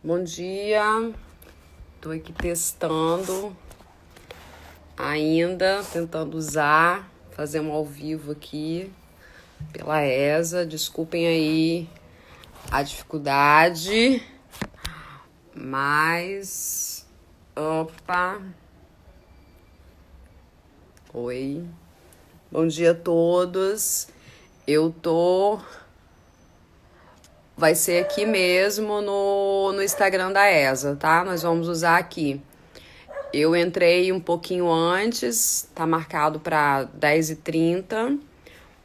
Bom dia, tô aqui testando ainda, tentando usar, fazer um ao vivo aqui pela ESA. Desculpem aí a dificuldade, mas... Opa! Oi, bom dia a todos. Vai ser aqui mesmo no Instagram da ESA, tá? Nós vamos usar aqui. Eu entrei um pouquinho antes, tá marcado para 10h30,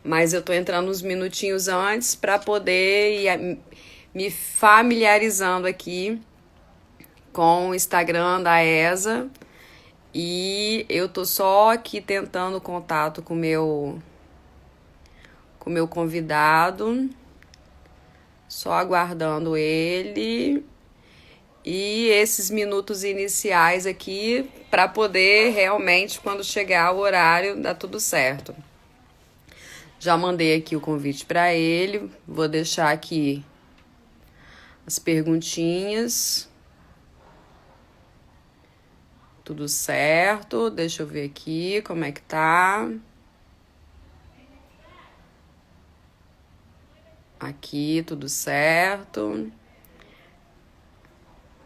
mas eu tô entrando uns minutinhos antes para poder ir me familiarizando aqui com o Instagram da ESA. E eu tô só aqui tentando contato com o meu convidado, só aguardando ele. E esses minutos iniciais aqui para poder realmente, quando chegar o horário, dar tudo certo. Já mandei aqui o convite para ele, vou deixar aqui as perguntinhas. Tudo certo, deixa eu ver aqui como é que tá. Aqui, tudo certo.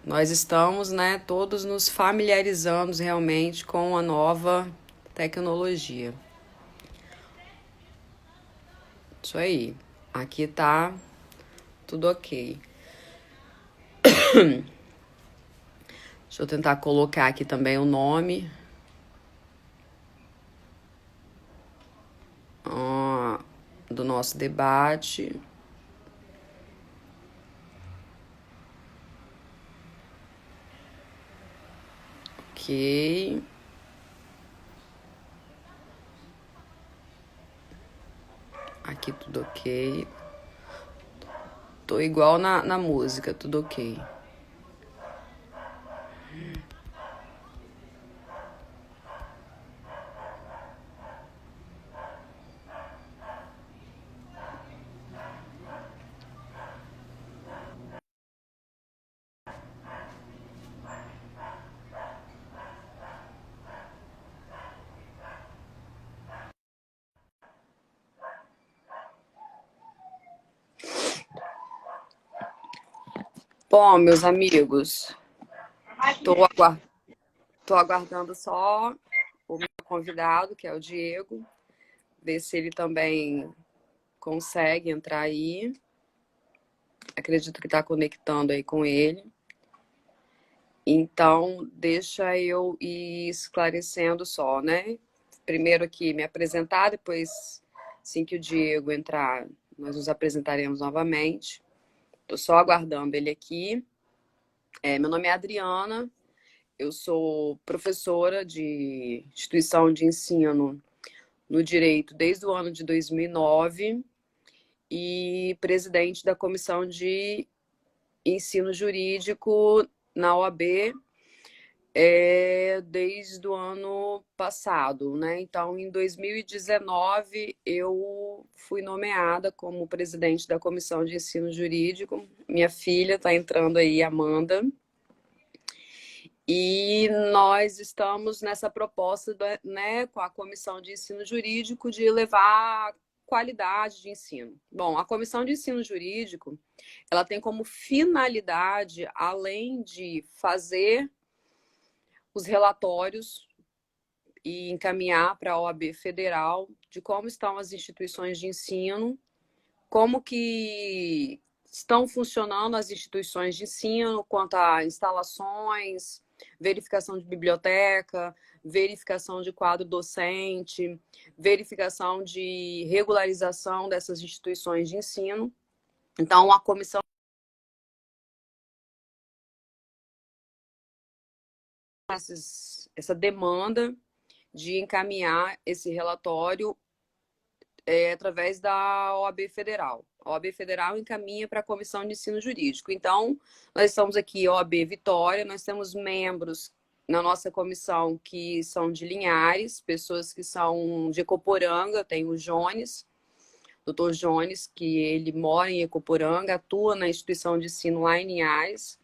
Nós estamos, né, todos nos familiarizando realmente com a nova tecnologia. Isso aí. Aqui tá tudo ok. Deixa eu tentar colocar aqui também o nome. Do nosso debate. Ok. Aqui tudo ok. Tô igual na música, tudo ok. Bom, meus amigos, tô, aguar tô aguardando só o meu convidado, que é o Diego, ver se ele também consegue entrar aí. Acredito que tá conectando aí com ele. Então, deixa eu ir esclarecendo só, né? Primeiro aqui me apresentar, depois, assim que o Diego entrar, nós nos apresentaremos novamente. Estou só aguardando ele aqui. Meu nome é Adriana, eu sou professora de instituição de ensino no direito desde o ano de 2009 e presidente da comissão de ensino jurídico na OAB desde o ano passado, né? Então, em 2019, eu fui nomeada como presidente da Comissão de Ensino Jurídico. Minha filha está entrando aí, Amanda. E nós estamos nessa proposta, né, com a Comissão de Ensino Jurídico de levar qualidade de ensino. Bom, a Comissão de Ensino Jurídico, ela tem como finalidade, além de fazer os relatórios e encaminhar para a OAB Federal de como estão as instituições de ensino, como que estão funcionando as instituições de ensino quanto a instalações, verificação de biblioteca, verificação de quadro docente, verificação de regularização dessas instituições de ensino. Então, a comissão essa demanda de encaminhar esse relatório através da OAB Federal. A OAB Federal encaminha para a Comissão de Ensino Jurídico. Então, nós estamos aqui, OAB Vitória, nós temos membros na nossa comissão que são de Linhares, pessoas que são de Ecoporanga, tem o Jones, doutor Jones, que ele mora em Ecoporanga, atua na instituição de ensino lá em Linhares.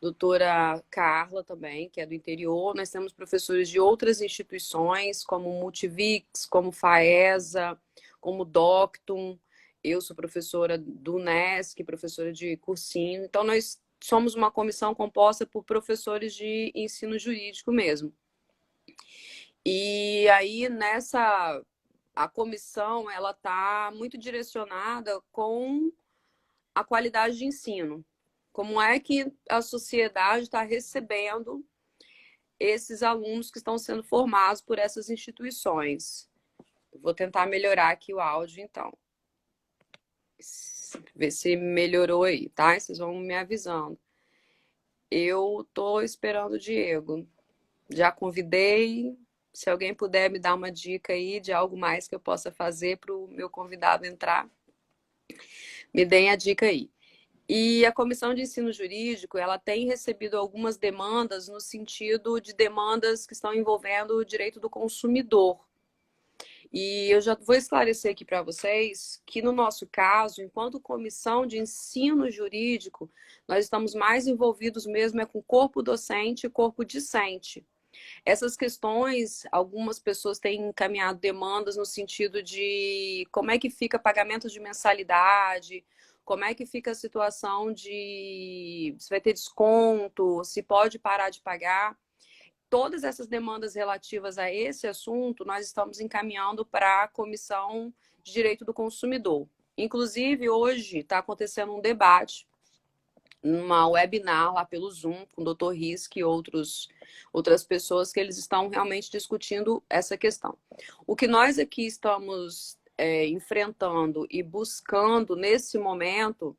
doutora Carla também, que é do interior. Nós temos professores de outras instituições, como Multivix, como FAESA, como Doctum. Eu sou professora do UNESC, professora de cursinho. Então, nós somos uma comissão composta por professores de ensino jurídico mesmo. E aí, a comissão, ela está muito direcionada com a qualidade de ensino. Como é que a sociedade está recebendo esses alunos que estão sendo formados por essas instituições? Vou tentar melhorar aqui o áudio, então. Ver se melhorou aí, tá? Vocês vão me avisando. Eu tô esperando o Diego. Já convidei. Se alguém puder me dar uma dica aí de algo mais que eu possa fazer para o meu convidado entrar, me deem a dica aí. E a Comissão de Ensino Jurídico, ela tem recebido algumas demandas no sentido de demandas que estão envolvendo o direito do consumidor. E eu já vou esclarecer aqui para vocês que, no nosso caso, enquanto comissão de ensino jurídico, nós estamos mais envolvidos mesmo com corpo docente e corpo discente. Essas questões, algumas pessoas têm encaminhado demandas no sentido de como é que fica pagamento de mensalidade, como é que fica a situação de se vai ter desconto, se pode parar de pagar. Todas essas demandas relativas a esse assunto, nós estamos encaminhando para a Comissão de Direito do Consumidor. Inclusive, hoje está acontecendo um debate numa webinar lá pelo Zoom, com o Dr. Risk e outras pessoas que eles estão realmente discutindo essa questão. O que nós aqui estamos enfrentando e buscando nesse momento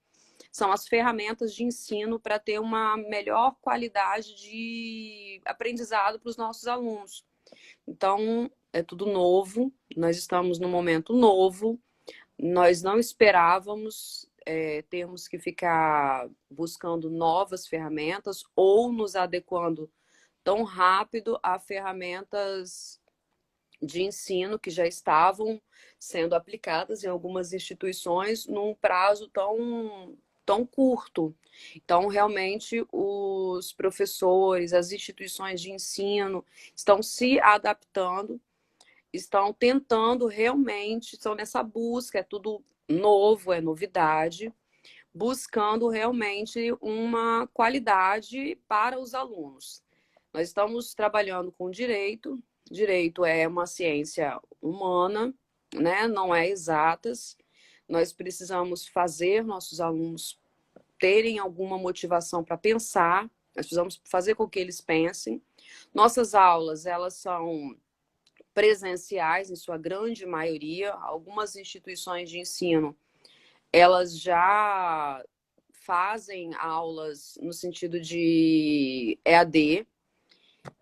são as ferramentas de ensino para ter uma melhor qualidade de aprendizado para os nossos alunos. Então, é tudo novo, nós estamos num momento novo, nós não esperávamos termos que ficar buscando novas ferramentas ou nos adequando tão rápido a ferramentas de ensino que já estavam sendo aplicadas em algumas instituições num prazo tão curto. Então, realmente, os professores, as instituições de ensino estão se adaptando, estão tentando realmente, estão nessa busca, é tudo novo, é novidade, buscando realmente uma qualidade para os alunos. Nós estamos trabalhando com direito. Direito é uma ciência humana, né? Não é exatas. Nós precisamos fazer nossos alunos terem alguma motivação para pensar. Nós precisamos fazer com que eles pensem. Nossas aulas, elas são presenciais, em sua grande maioria. Algumas instituições de ensino, elas já fazem aulas no sentido de EAD,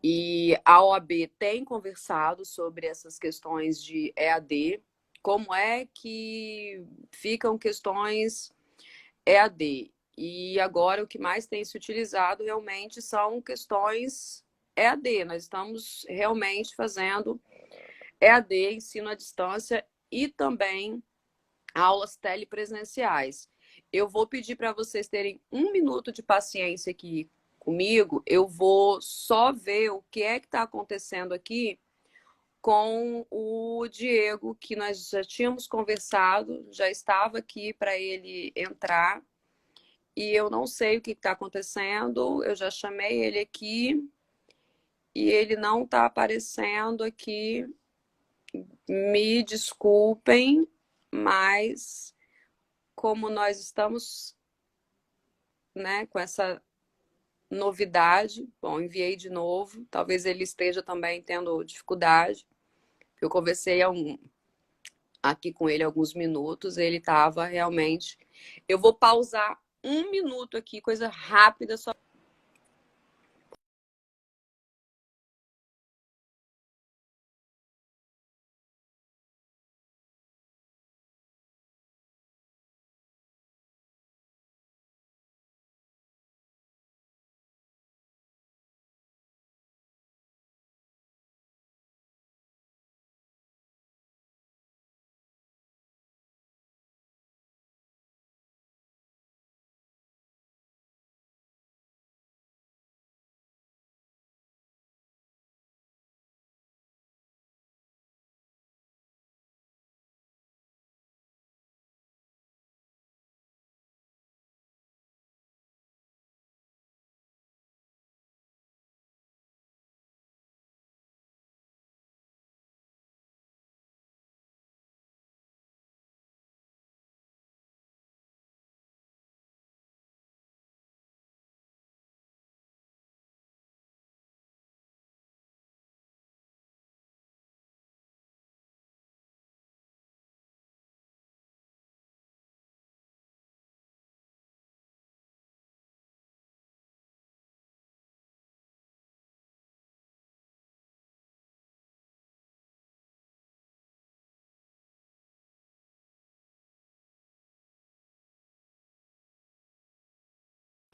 e a OAB tem conversado sobre essas questões de EAD, como é que ficam questões EAD. E agora o que mais tem se utilizado realmente são questões EAD. Nós estamos realmente fazendo EAD, ensino à distância, e também aulas telepresenciais. Eu vou pedir para vocês terem um minuto de paciência aqui comigo. Eu vou só ver o que é que está acontecendo aqui com o Diego, que nós já tínhamos conversado, já estava aqui para ele entrar, e eu não sei o que está acontecendo. Eu já chamei ele aqui e ele não está aparecendo aqui. Me desculpem, mas como nós estamos, né, com essa novidade, bom, enviei de novo, talvez ele esteja também tendo dificuldade. Eu conversei aqui com ele há alguns minutos, ele estava realmente... Eu vou pausar um minuto aqui, coisa rápida, só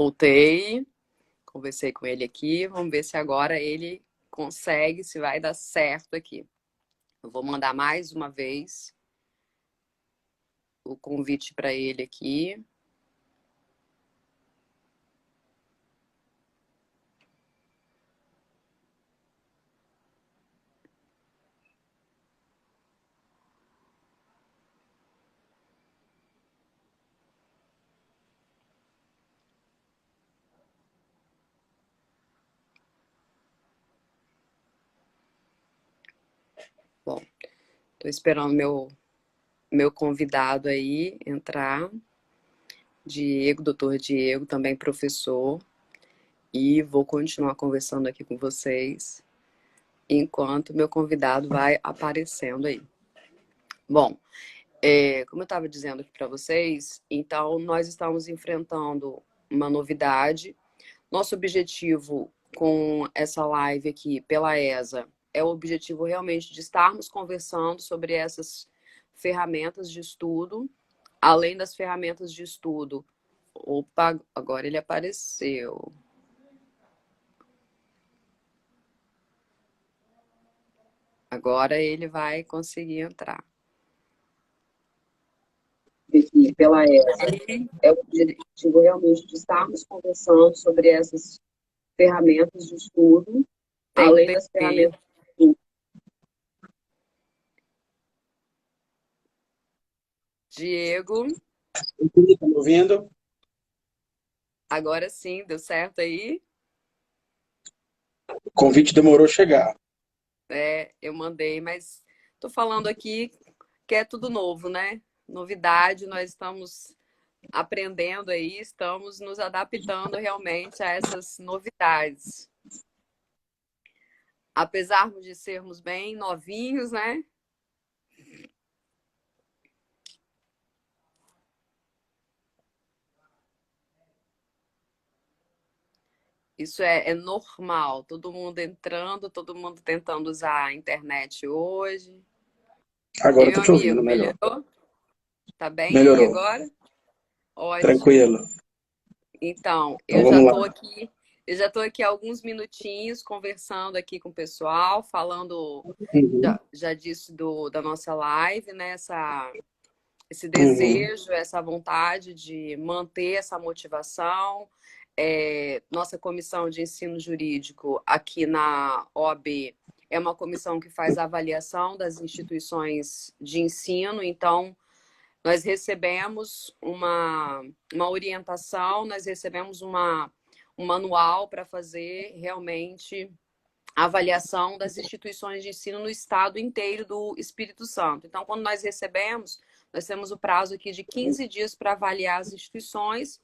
Voltei, conversei com ele aqui, vamos ver se agora ele consegue, se vai dar certo aqui. Eu vou mandar mais uma vez o convite para ele aqui. Bom, estou esperando meu convidado aí entrar. Diego, doutor Diego, também professor. E vou continuar conversando aqui com vocês enquanto meu convidado vai aparecendo aí. Bom, como eu estava dizendo aqui para vocês, então nós estamos enfrentando uma novidade. Nosso objetivo com essa live aqui pela ESA é o objetivo realmente de estarmos conversando sobre essas ferramentas de estudo, além das ferramentas de estudo. Opa, agora ele apareceu. Agora ele vai conseguir entrar. Aqui pela ESA é o objetivo realmente de estarmos conversando sobre essas ferramentas de estudo, além das ferramentas de estudo. Diego. Tá me ouvindo? Agora sim, deu certo aí? O convite demorou a chegar. Eu mandei, mas tô falando aqui que é tudo novo, né? Novidade, nós estamos aprendendo aí, estamos nos adaptando realmente a essas novidades. Apesar de sermos bem novinhos, né? Isso é normal, todo mundo entrando, todo mundo tentando usar a internet hoje. Agora E eu tô meu te ouvindo amigo, melhor. melhorou? Tá bem aí Melhorou. agora? Ótimo. Tranquilo. Então, Então vamos lá. eu já tô aqui há alguns minutinhos conversando aqui com o pessoal, falando Uhum. já disse da nossa live, né? Esse Uhum. desejo, essa vontade de manter essa motivação. Nossa comissão de ensino jurídico aqui na OAB é uma comissão que faz a avaliação das instituições de ensino, então nós recebemos uma orientação, nós recebemos um manual para fazer realmente a avaliação das instituições de ensino no estado inteiro do Espírito Santo. Então, quando nós recebemos, nós temos o prazo aqui de 15 dias para avaliar as instituições,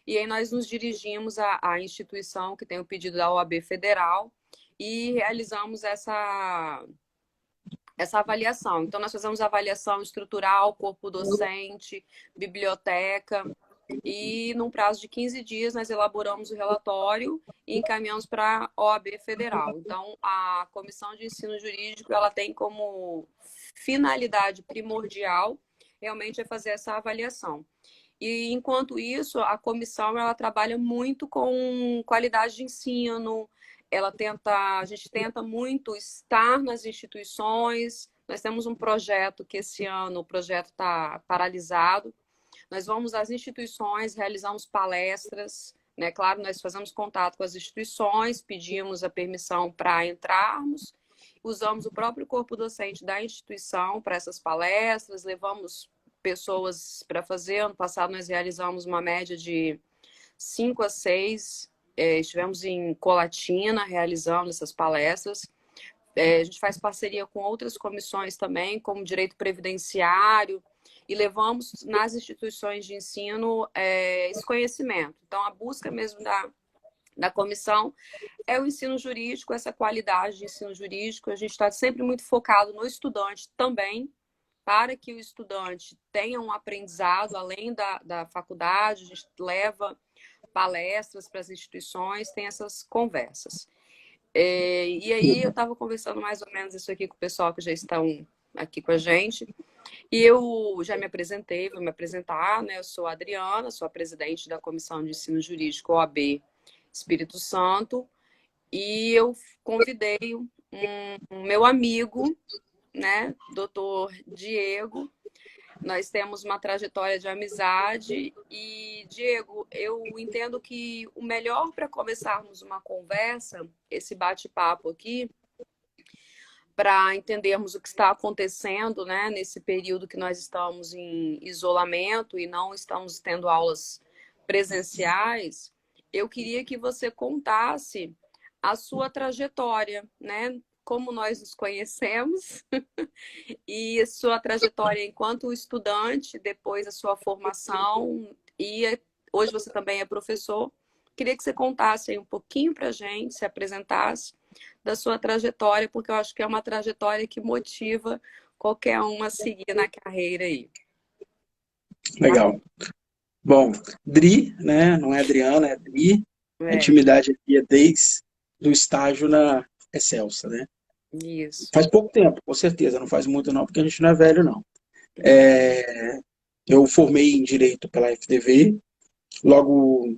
e aí nós nos dirigimos à instituição que tem o pedido da OAB Federal e realizamos essa avaliação. Então, nós fazemos avaliação estrutural, corpo docente, biblioteca, e num prazo de 15 dias nós elaboramos o relatório e encaminhamos para a OAB Federal. Então, a Comissão de Ensino Jurídico, ela tem como finalidade primordial realmente é fazer essa avaliação. E, enquanto isso, a comissão ela trabalha muito com qualidade de ensino, a gente tenta muito estar nas instituições. Nós temos um projeto que esse ano o projeto está paralisado. Nós vamos às instituições, realizamos palestras, né? Claro, nós fazemos contato com as instituições, pedimos a permissão para entrarmos, usamos o próprio corpo docente da instituição para essas palestras, levamos pessoas para fazer. Ano passado nós realizamos uma média de 5 a 6, estivemos em Colatina realizando essas palestras. A gente faz parceria com outras comissões também, como direito previdenciário, e levamos nas instituições de ensino esse conhecimento. Então, a busca mesmo da comissão é o ensino jurídico, essa qualidade de ensino jurídico. A gente está sempre muito focado no estudante também, para que o estudante tenha um aprendizado além da faculdade. A gente leva palestras para as instituições, tem essas conversas. E aí eu estava conversando mais ou menos isso aqui com o pessoal que já estão aqui com a gente. E eu já me apresentei, vou me apresentar, né? Eu sou a Adriana, sou a presidente da Comissão de Ensino Jurídico OAB Espírito Santo, e eu convidei um meu amigo, né, doutor Diego. Nós temos uma trajetória de amizade e, Diego, eu entendo que o melhor para começarmos uma conversa, esse bate-papo aqui, para entendermos o que está acontecendo, né, nesse período que nós estamos em isolamento e não estamos tendo aulas presenciais, eu queria que você contasse a sua trajetória, né? Como nós nos conhecemos e a sua trajetória enquanto estudante, depois a sua formação e hoje você também é professor. Queria que você contasse aí um pouquinho para a gente, se apresentasse da sua trajetória, porque eu acho que é uma trajetória que motiva qualquer um a seguir na carreira aí. Legal. Bom, Dri, né? Não é Adriana, é Dri. A É, intimidade aqui é desde o estágio na Excelsa, né? isso. Faz pouco tempo, com certeza, não faz muito não, porque a gente não é velho, não. É, eu formei em Direito pela FDV, logo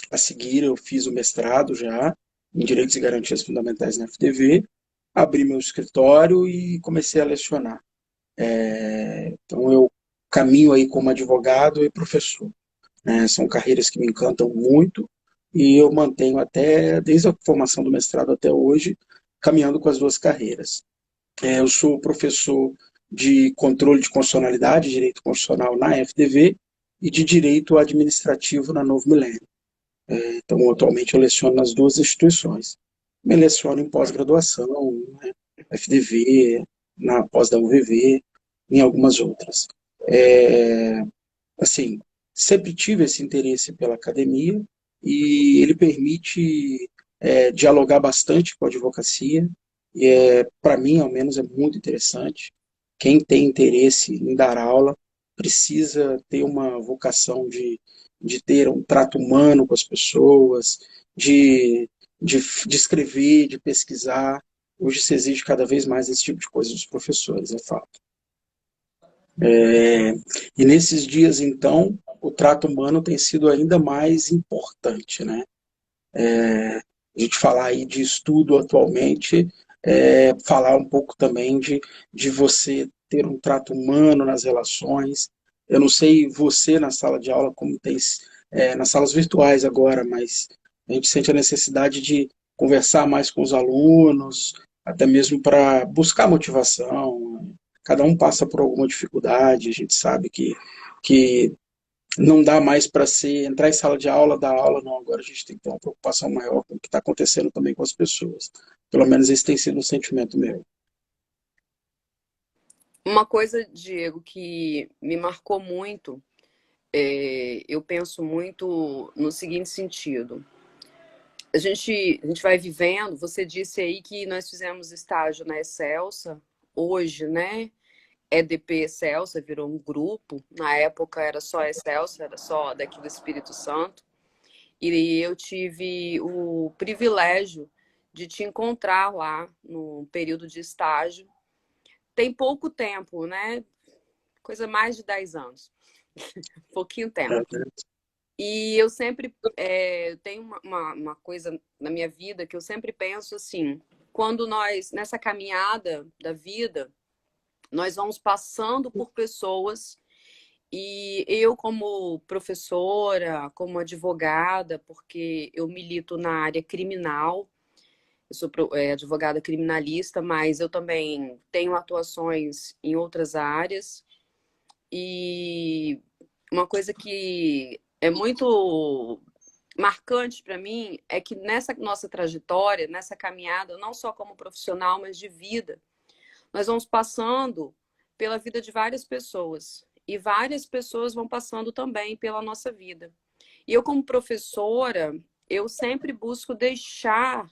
a seguir eu fiz o mestrado já em Direitos e Garantias Fundamentais na FDV, abri meu escritório e comecei a lecionar. Então eu caminho aí como advogado e professor, né? São carreiras que me encantam muito e eu mantenho até, desde a formação do mestrado até hoje, caminhando com as duas carreiras. Eu sou professor de controle de constitucionalidade, direito constitucional na FDV e de direito administrativo na Novo Milênio. Então, atualmente eu leciono nas duas instituições. Me leciono em pós-graduação, né, FDV, na pós da UVV, em algumas outras. É, assim, sempre tive esse interesse pela academia e ele permite dialogar bastante com a advocacia e para mim, ao menos, é muito interessante. Quem tem interesse em dar aula precisa ter uma vocação de ter um trato humano com as pessoas, de escrever, de pesquisar. Hoje se exige cada vez mais esse tipo de coisa dos professores, é fato. E nesses dias, então, o trato humano tem sido ainda mais importante, né? A gente falar aí de estudo atualmente, falar um pouco também de você ter um trato humano nas relações. Eu não sei você na sala de aula como tem nas salas virtuais agora, mas a gente sente a necessidade de conversar mais com os alunos, até mesmo para buscar motivação. Cada um passa por alguma dificuldade, a gente sabe que não dá mais para ser entrar em sala de aula, dar aula, não. Agora a gente tem que ter uma preocupação maior com o que está acontecendo também com as pessoas. Pelo menos esse tem sido um sentimento meu. Uma coisa, Diego, que me marcou muito, eu penso muito no seguinte sentido. A gente vai vivendo, você disse aí que nós fizemos estágio na Excelsa, hoje, né? EDP Excelsa virou um grupo, na época era só Excelsa, era só daqui do Espírito Santo, e eu tive o privilégio de te encontrar lá no período de estágio. Tem pouco tempo, né? Coisa mais de 10 anos, pouquinho tempo. E eu sempre tenho uma coisa na minha vida que eu sempre penso assim, quando nós, nessa caminhada da vida, nós vamos passando por pessoas e eu como professora, como advogada, porque eu milito na área criminal, eu sou advogada criminalista, mas eu também tenho atuações em outras áreas. E uma coisa que é muito marcante para mim é que nessa nossa trajetória, nessa caminhada, não só como profissional, mas de vida, nós vamos passando pela vida de várias pessoas. E várias pessoas vão passando também pela nossa vida. E eu, como professora, eu sempre busco deixar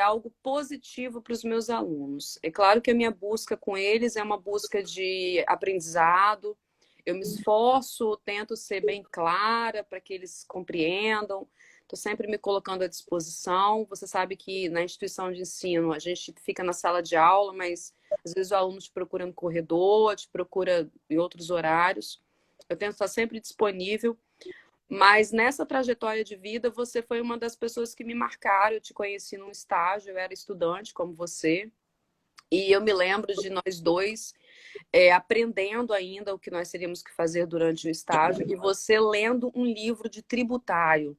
algo positivo para os meus alunos. É claro que a minha busca com eles é uma busca de aprendizado. Eu me esforço, tento ser bem clara para que eles compreendam. Estou sempre me colocando à disposição. Você sabe que na instituição de ensino a gente fica na sala de aula, mas Às vezes o aluno te procura no corredor, te procura em outros horários. Eu tento estar sempre disponível. Mas nessa trajetória de vida, você foi uma das pessoas que me marcaram. Eu te conheci num estágio, eu era estudante como você. E eu me lembro de nós dois aprendendo ainda o que nós teríamos que fazer durante o estágio e você lendo um livro de tributário.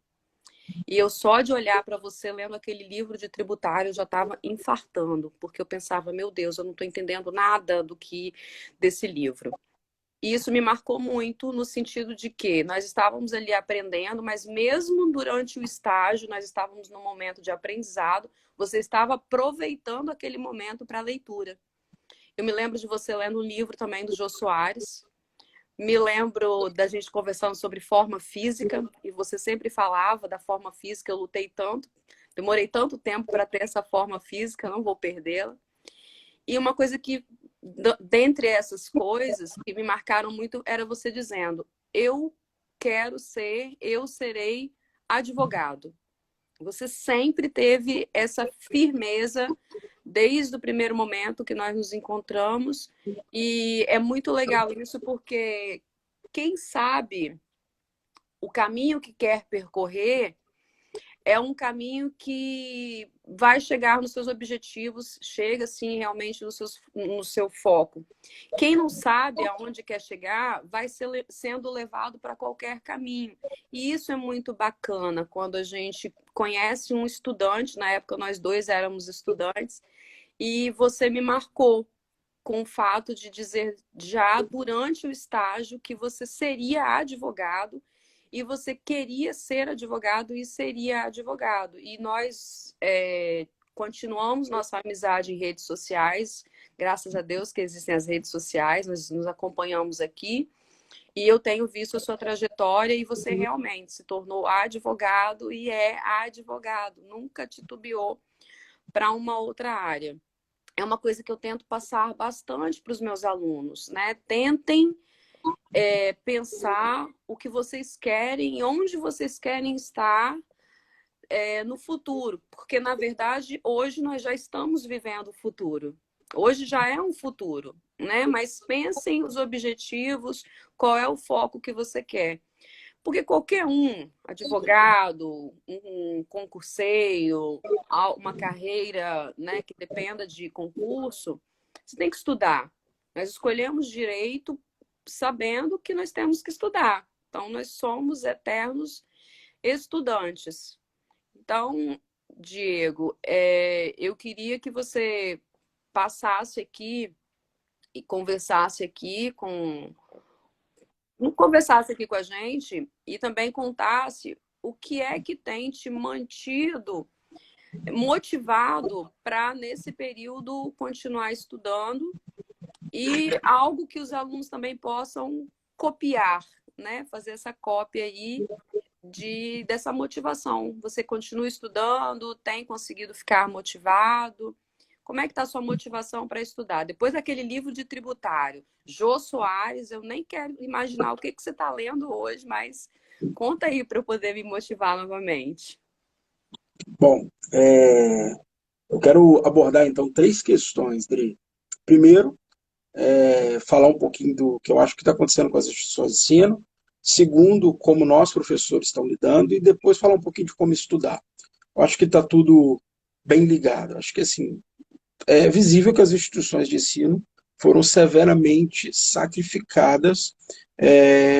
E eu só de olhar para você lendo aquele livro de tributário eu já estava infartando, porque eu pensava, meu Deus, eu não estou entendendo nada desse livro. E isso me marcou muito no sentido de que nós estávamos ali aprendendo, mas mesmo durante o estágio, nós estávamos num momento de aprendizado, você estava aproveitando aquele momento para a leitura. Eu me lembro de você lendo um livro também do Jô Soares. Me lembro da gente conversando sobre forma física, e você sempre falava da forma física, eu lutei tanto, demorei tanto tempo para ter essa forma física, não vou perdê-la. E uma coisa que, dentre essas coisas que me marcaram muito, era você dizendo, eu serei advogado. Você sempre teve essa firmeza desde o primeiro momento que nós nos encontramos. E é muito legal isso porque quem sabe o caminho que quer percorrer é um caminho que vai chegar nos seus objetivos, chega sim realmente no seu foco. Quem não sabe aonde quer chegar vai sendo levado para qualquer caminho. E isso é muito bacana quando a gente conhece um estudante, na época nós dois éramos estudantes, e você me marcou com o fato de dizer já durante o estágio que você seria advogado e você queria ser advogado e seria advogado. E nós continuamos nossa amizade em redes sociais, graças a Deus que existem as redes sociais, nós nos acompanhamos aqui. E eu tenho visto a sua trajetória e você realmente se tornou advogado e é advogado, nunca titubeou para uma outra área. É uma coisa que eu tento passar bastante para os meus alunos, né? Tentem pensar o que vocês querem, onde vocês querem estar no futuro, porque na verdade hoje nós já estamos vivendo o futuro. Hoje já é um futuro, né? Mas pensem os objetivos, qual é o foco que você quer. Porque qualquer um, advogado, um concurseiro, uma carreira, né, que dependa de concurso, você tem que estudar. Nós escolhemos direito sabendo que nós temos que estudar. Então, nós somos eternos estudantes. Então, Diego, eu queria que você passasse aqui e conversasse aqui com a gente e também contasse o que é que tem te mantido motivado para, nesse período, continuar estudando e algo que os alunos também possam copiar, né? Fazer essa cópia aí dessa motivação. Você continua estudando, tem conseguido ficar motivado? Como é que está a sua motivação para estudar? Depois daquele livro de tributário, Jô Soares, eu nem quero imaginar o que você está lendo hoje, mas conta aí para eu poder me motivar novamente. Bom, eu quero abordar então três questões, Dri. Primeiro, falar um pouquinho do que eu acho que está acontecendo com as instituições de ensino. Segundo, como nós, professores, estão lidando. E depois falar um pouquinho de como estudar. Eu acho que está tudo bem ligado. Acho que assim, é visível que as instituições de ensino foram severamente sacrificadas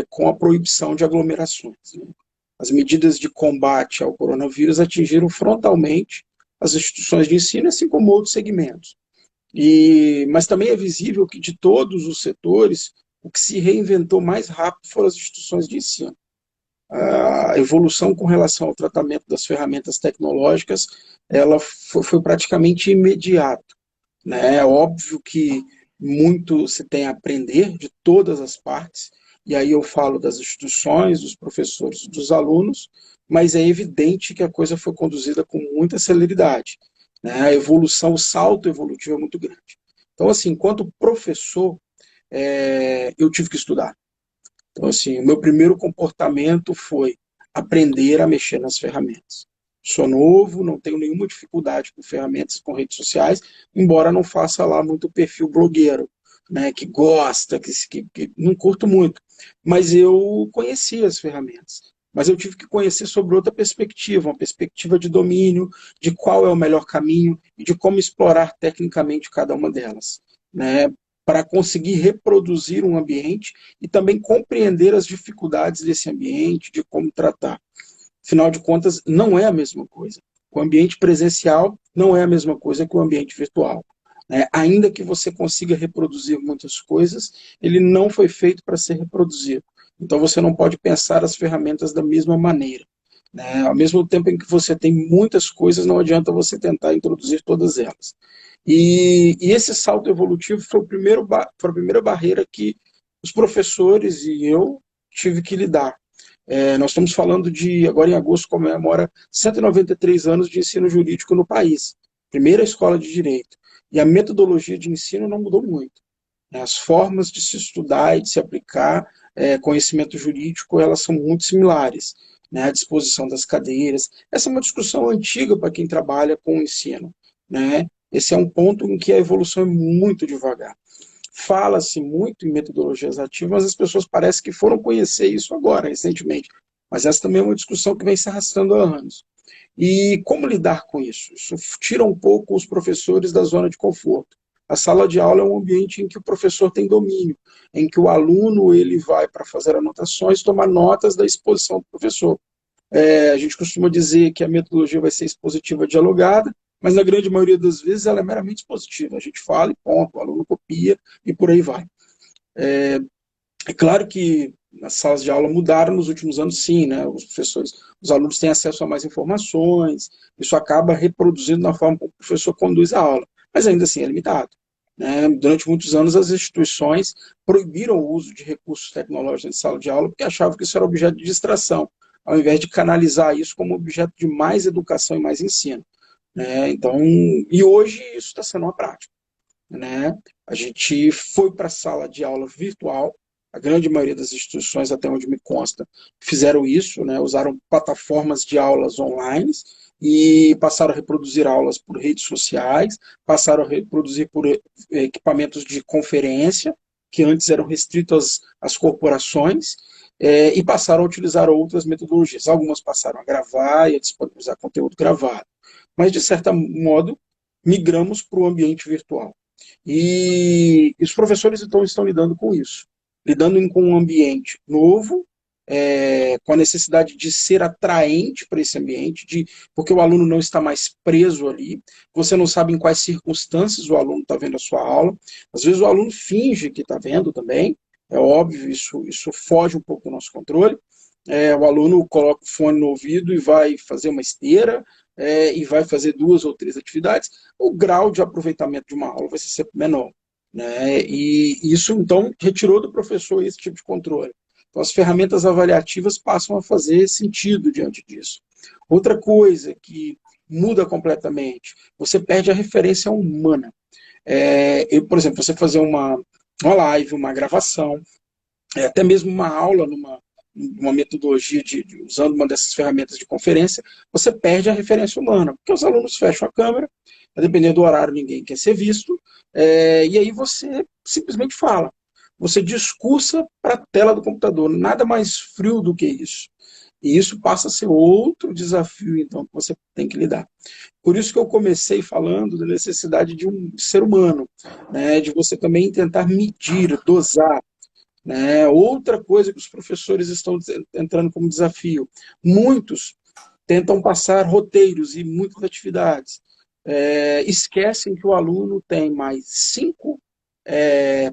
com a proibição de aglomerações, né? As medidas de combate ao coronavírus atingiram frontalmente as instituições de ensino, assim como outros segmentos. Mas também é visível que de todos os setores, o que se reinventou mais rápido foram as instituições de ensino. A evolução com relação ao tratamento das ferramentas tecnológicas, ela foi praticamente imediata, né? É óbvio que muito se tem a aprender de todas as partes, e aí eu falo das instituições, dos professores, dos alunos, mas é evidente que a coisa foi conduzida com muita celeridade, né? A evolução, o salto evolutivo é muito grande. Então, assim, enquanto professor, eu tive que estudar. Então, assim, o meu primeiro comportamento foi aprender a mexer nas ferramentas. Sou novo, não tenho nenhuma dificuldade com ferramentas, com redes sociais, embora não faça lá muito perfil blogueiro, né, que gosta, que não curto muito. Mas eu conheci as ferramentas. Mas eu tive que conhecer sobre outra perspectiva, uma perspectiva de domínio, de qual é o melhor caminho e de como explorar tecnicamente cada uma delas, né, para conseguir reproduzir um ambiente e também compreender as dificuldades desse ambiente, de como tratar. Afinal de contas, não é a mesma coisa. O ambiente presencial não é a mesma coisa que o ambiente virtual. Ainda que você consiga reproduzir muitas coisas, ele não foi feito para ser reproduzido. Então você não pode pensar as ferramentas da mesma maneira. Ao mesmo tempo em que você tem muitas coisas, não adianta você tentar introduzir todas elas. E esse salto evolutivo foi, foi a primeira barreira que os professores e eu tive que lidar. Nós estamos falando de, agora em agosto, comemora 193 anos de ensino jurídico no país. Primeira escola de direito. E a metodologia de ensino não mudou muito. As formas de se estudar e de se aplicar conhecimento jurídico, elas são muito similares. A disposição das cadeiras. Essa é uma discussão antiga para quem trabalha com o ensino. Esse é um ponto em que a evolução é muito devagar. Fala-se muito em metodologias ativas, mas as pessoas parecem que foram conhecer isso agora, recentemente. Mas essa também é uma discussão que vem se arrastando há anos. E como lidar com isso? Isso tira um pouco os professores da zona de conforto. A sala de aula é um ambiente em que o professor tem domínio, em que o aluno ele vai para fazer anotações, tomar notas da exposição do professor. A gente costuma dizer que a metodologia vai ser expositiva dialogada, mas na grande maioria das vezes ela é meramente expositiva. A gente fala e ponto, o aluno copia e por aí vai. É claro que as salas de aula mudaram nos últimos anos, sim, né? Os professores, os alunos têm acesso a mais informações, isso acaba reproduzindo na forma como o professor conduz a aula, mas ainda assim é limitado. Durante muitos anos, as instituições proibiram o uso de recursos tecnológicos em sala de aula porque achavam que isso era objeto de distração, ao invés de canalizar isso como objeto de mais educação e mais ensino. Então, e hoje isso está sendo uma prática. A gente foi para a sala de aula virtual, a grande maioria das instituições, até onde me consta, fizeram isso, usaram plataformas de aulas online e passaram a reproduzir aulas por redes sociais, passaram a reproduzir por equipamentos de conferência, que antes eram restritos às corporações, e passaram a utilizar outras metodologias. Algumas passaram a gravar e a disponibilizar conteúdo gravado. Mas, de certo modo, migramos para o ambiente virtual. E os professores então estão lidando com isso, lidando com um ambiente novo, com a necessidade de ser atraente para esse ambiente, porque o aluno não está mais preso ali, você não sabe em quais circunstâncias o aluno está vendo a sua aula, às vezes o aluno finge que está vendo também, é óbvio, isso foge um pouco do nosso controle, o aluno coloca o fone no ouvido e vai fazer uma esteira, e vai fazer 2 ou 3 atividades, o grau de aproveitamento de uma aula vai ser sempre menor. E isso, então, retirou do professor esse tipo de controle. Então, as ferramentas avaliativas passam a fazer sentido diante disso. Outra coisa que muda completamente, você perde a referência humana. Por exemplo, você fazer uma live, uma gravação, até mesmo uma aula numa metodologia usando uma dessas ferramentas de conferência, você perde a referência humana, porque os alunos fecham a câmera, dependendo do horário, ninguém quer ser visto, e aí você simplesmente fala. Você discursa para a tela do computador, nada mais frio do que isso. E isso passa a ser outro desafio, então, que você tem que lidar. Por isso que eu comecei falando da necessidade de um ser humano, de você também tentar medir, dosar. Outra coisa que os professores estão entrando como desafio. Muitos tentam passar roteiros e muitas atividades. Esquecem que o aluno tem mais 5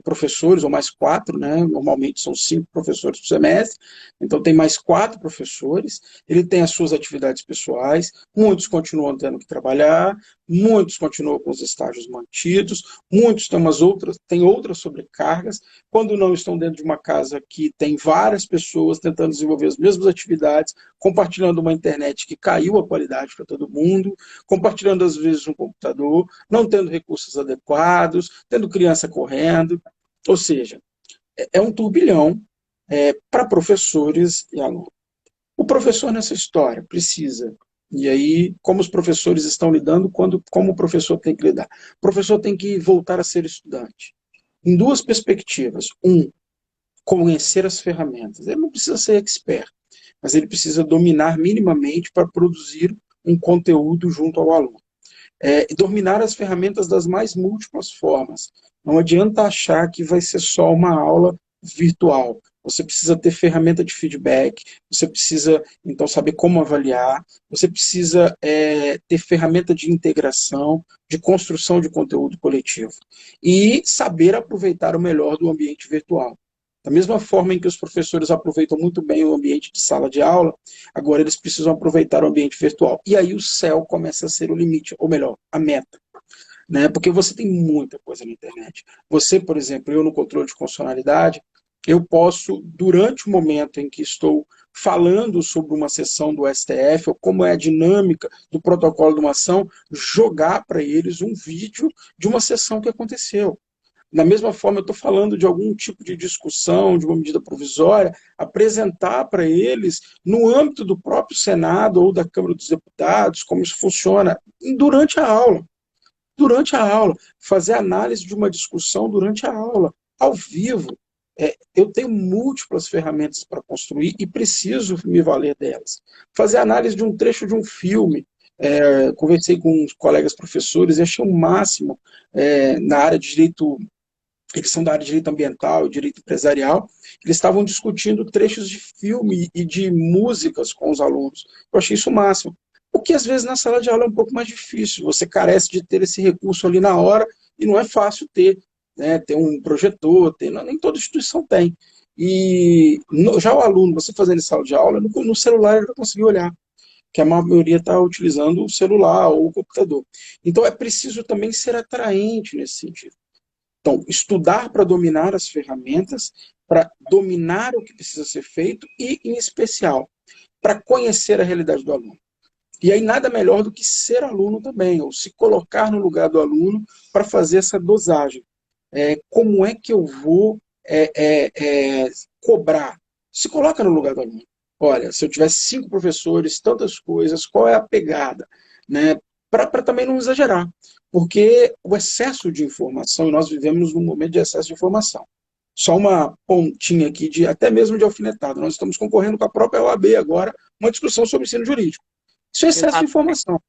professores, ou mais 4, normalmente são 5 professores por semestre, então tem mais 4 professores, ele tem as suas atividades pessoais, muitos continuam tendo que trabalhar, muitos continuam com os estágios mantidos, muitos têm outras sobrecargas, quando não estão dentro de uma casa que tem várias pessoas tentando desenvolver as mesmas atividades, compartilhando uma internet que caiu a qualidade para todo mundo, compartilhando às vezes um computador, não tendo recursos adequados, tendo criança correndo, ou seja, é um turbilhão para professores e alunos. O professor nessa história precisa E aí, como os professores estão lidando, como o professor tem que lidar? O professor tem que voltar a ser estudante. Em duas perspectivas. Um, conhecer as ferramentas. Ele não precisa ser expert, mas ele precisa dominar minimamente para produzir um conteúdo junto ao aluno. Dominar as ferramentas das mais múltiplas formas. Não adianta achar que vai ser só uma aula virtual. Você precisa ter ferramenta de feedback, você precisa, então, saber como avaliar, você precisa ter ferramenta de integração, de construção de conteúdo coletivo. E saber aproveitar o melhor do ambiente virtual. Da mesma forma em que os professores aproveitam muito bem o ambiente de sala de aula, agora eles precisam aproveitar o ambiente virtual. E aí o céu começa a ser o limite, ou melhor, a meta. Né? Porque você tem muita coisa na internet. Você, por exemplo, eu no controle de constitucionalidade, eu posso, durante o momento em que estou falando sobre uma sessão do STF, ou como é a dinâmica do protocolo de uma ação, jogar para eles um vídeo de uma sessão que aconteceu. Da mesma forma, eu estou falando de algum tipo de discussão, de uma medida provisória, apresentar para eles, no âmbito do próprio Senado ou da Câmara dos Deputados, como isso funciona durante a aula. Durante a aula, fazer análise de uma discussão durante a aula, ao vivo. Eu tenho múltiplas ferramentas para construir e preciso me valer delas. Fazer análise de um trecho de um filme. Conversei com uns colegas professores e achei o máximo na área de direito. Eles são da área de direito ambiental e direito empresarial, eles estavam discutindo trechos de filme e de músicas com os alunos. Eu achei isso o máximo. O que às vezes na sala de aula é um pouco mais difícil, você carece de ter esse recurso ali na hora e não é fácil ter, né? Ter um projetor, nem toda instituição tem. E já o aluno, você fazendo em sala de aula, no celular ele vai conseguir olhar, que a maioria está utilizando o celular ou o computador. Então é preciso também ser atraente nesse sentido. Então, estudar para dominar as ferramentas, para dominar o que precisa ser feito e, em especial, para conhecer a realidade do aluno. E aí nada melhor do que ser aluno também, ou se colocar no lugar do aluno para fazer essa dosagem. Como é que eu vou cobrar? Se coloca no lugar do aluno. Olha, se eu tivesse 5 professores, tantas coisas, qual é a pegada? Né? Para também não exagerar. Porque o excesso de informação, e nós vivemos num momento de excesso de informação. Só uma pontinha aqui, até mesmo de alfinetado. Nós estamos concorrendo com a própria OAB agora, uma discussão sobre ensino jurídico. Isso é excesso de Exatamente. informação.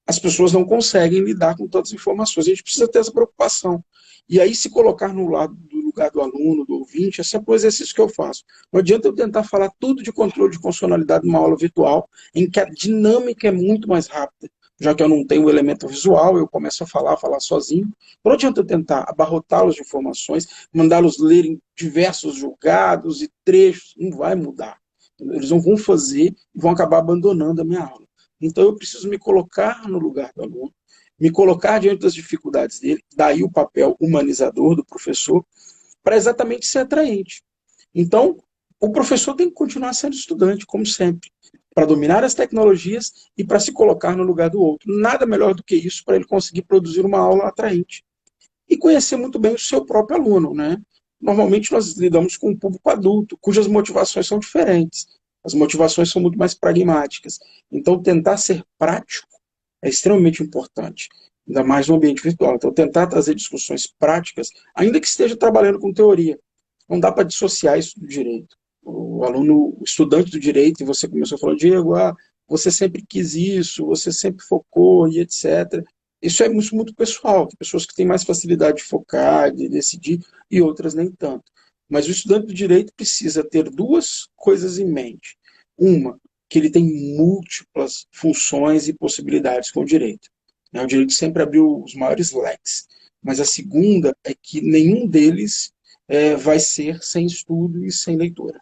As pessoas não conseguem lidar com todas as informações. A gente precisa ter essa preocupação. E aí, se colocar no lugar do aluno, do ouvinte, esse é o exercício que eu faço. Não adianta eu tentar falar tudo de controle de constitucionalidade numa aula virtual, em que a dinâmica é muito mais rápida. Já que eu não tenho o elemento visual, eu começo a falar sozinho. Não adianta eu tentar abarrotá-los de informações, mandá-los lerem diversos julgados e trechos. Não vai mudar. Eles não vão fazer e vão acabar abandonando a minha aula. Então, eu preciso me colocar no lugar do aluno, me colocar diante das dificuldades dele, daí o papel humanizador do professor, para exatamente ser atraente. Então, o professor tem que continuar sendo estudante, como sempre, para dominar as tecnologias e para se colocar no lugar do outro. Nada melhor do que isso para ele conseguir produzir uma aula atraente. E conhecer muito bem o seu próprio aluno, né? Normalmente nós lidamos com um público adulto, cujas motivações são diferentes. As motivações são muito mais pragmáticas. Então, tentar ser prático é extremamente importante, ainda mais no ambiente virtual. Então, tentar trazer discussões práticas, ainda que esteja trabalhando com teoria. Não dá para dissociar isso do direito. O aluno, o estudante do direito, e você começou falando, Diego, você sempre quis isso, você sempre focou e etc. Isso é muito pessoal. Tem pessoas que têm mais facilidade de focar, de decidir, e outras nem tanto. Mas o estudante do direito precisa ter duas coisas em mente. Uma, que ele tem múltiplas funções e possibilidades com o direito. O direito sempre abriu os maiores leques. Mas a segunda é que nenhum deles vai ser sem estudo e sem leitura.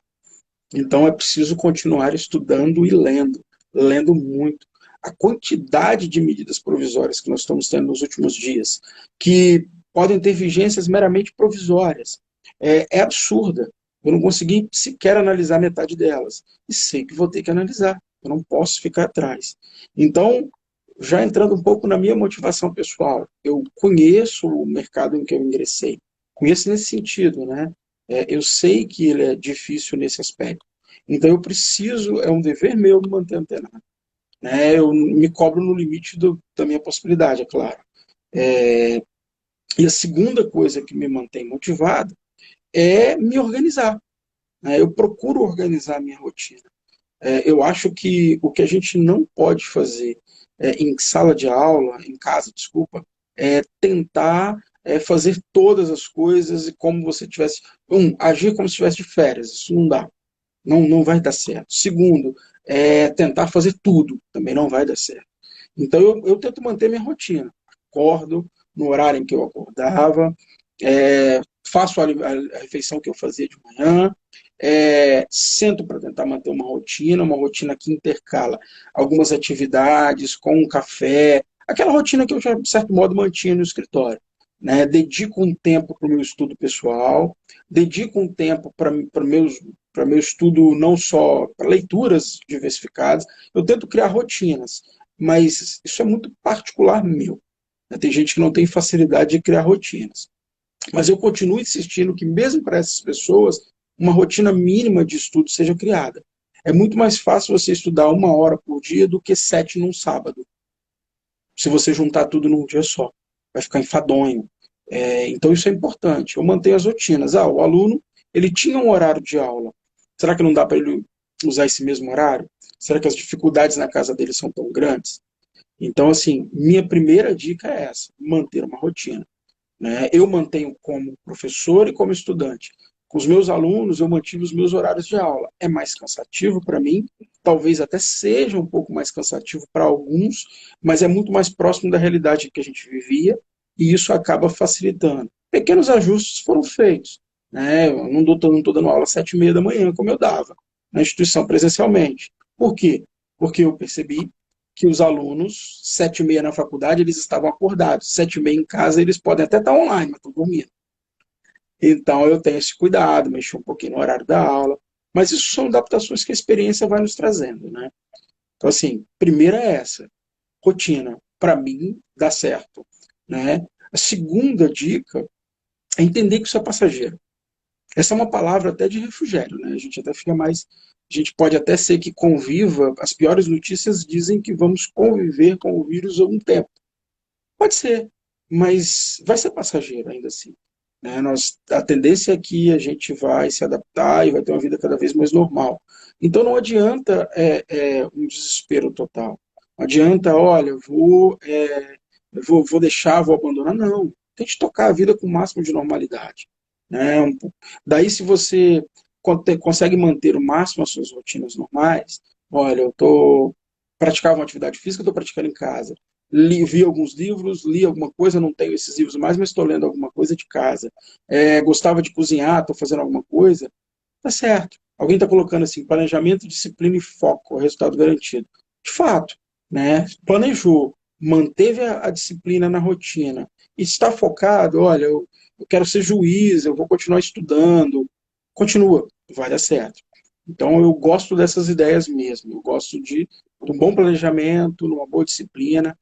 Então é preciso continuar estudando e lendo muito. A quantidade de medidas provisórias que nós estamos tendo nos últimos dias, que podem ter vigências meramente provisórias, é absurda. Eu não consegui sequer analisar metade delas. E sei que vou ter que analisar. Eu não posso ficar atrás. Então, já entrando um pouco na minha motivação pessoal, eu conheço o mercado em que eu ingressei. Conheço nesse sentido, né? Eu sei que ele é difícil nesse aspecto. Então eu preciso, é um dever meu me manter antenado. né? Eu me cobro no limite da minha possibilidade, é claro. É, e a segunda coisa que me mantém motivado é me organizar, né? Eu procuro organizar a minha rotina. Eu acho que o que a gente não pode fazer em sala de aula, em casa, desculpa, é tentar fazer todas as coisas e como você tivesse. Agir como se estivesse de férias. Isso não dá. Não, não vai dar certo. Segundo, tentar fazer tudo. Também não vai dar certo. Então eu tento manter minha rotina. Acordo no horário em que eu acordava, faço a refeição que eu fazia de manhã, sento para tentar manter uma rotina que intercala algumas atividades com um café, aquela rotina que eu já, de certo modo, mantinha no escritório. Né? Dedico um tempo para o meu estudo pessoal, dedico um tempo para meu estudo, não só para leituras diversificadas, eu tento criar rotinas, mas isso é muito particular meu. Né? Tem gente que não tem facilidade de criar rotinas. Mas eu continuo insistindo que, mesmo para essas pessoas, uma rotina mínima de estudo seja criada. É muito mais fácil você estudar 1 hora por dia do que 7 num sábado, se você juntar tudo num dia só. Vai ficar enfadonho. Então isso é importante. Eu mantenho as rotinas. O aluno ele tinha um horário de aula. Será que não dá para ele usar esse mesmo horário? Será que as dificuldades na casa dele são tão grandes? Então, assim, minha primeira dica é essa: manter uma rotina. Né? Eu mantenho como professor e como estudante. Com os meus alunos, eu mantive os meus horários de aula. É mais cansativo para mim, talvez até seja um pouco mais cansativo para alguns, mas é muito mais próximo da realidade que a gente vivia e isso acaba facilitando. Pequenos ajustes foram feitos. Né? Eu não estou dando aula às 7h30 da manhã, como eu dava, na instituição presencialmente. Por quê? Porque eu percebi que os alunos, 7h30 na faculdade, eles estavam acordados. 7h30 em casa, eles podem até estar online, mas estão dormindo. Então, eu tenho esse cuidado, mexer um pouquinho no horário da aula. Mas isso são adaptações que a experiência vai nos trazendo, né? Então, assim, primeira é essa. Rotina, para mim, dá certo. Né? A segunda dica é entender que isso é passageiro. Essa é uma palavra até de refrigério, né? A gente até fica mais. A gente pode até ser que conviva. As piores notícias dizem que vamos conviver com o vírus há um tempo. Pode ser, mas vai ser passageiro ainda assim. Né? A tendência é que a gente vai se adaptar e vai ter uma vida cada vez mais normal. Então não adianta um desespero total. Não adianta, olha, vou deixar, vou abandonar. Não. Tente tocar a vida com o máximo de normalidade. Né? Daí, se você consegue manter o máximo as suas rotinas normais, olha, eu estou praticava uma atividade física, estou praticando em casa. Vi alguns livros, li alguma coisa, não tenho esses livros mais, mas estou lendo alguma coisa de casa. Gostava de cozinhar, estou fazendo alguma coisa, tá certo. Alguém está colocando assim, planejamento, disciplina e foco, resultado garantido. De fato, né? Planejou, manteve a disciplina na rotina, e está focado, olha, eu quero ser juiz, eu vou continuar estudando, continua, vai dar certo. Então eu gosto dessas ideias mesmo, eu gosto de um bom planejamento, numa boa disciplina,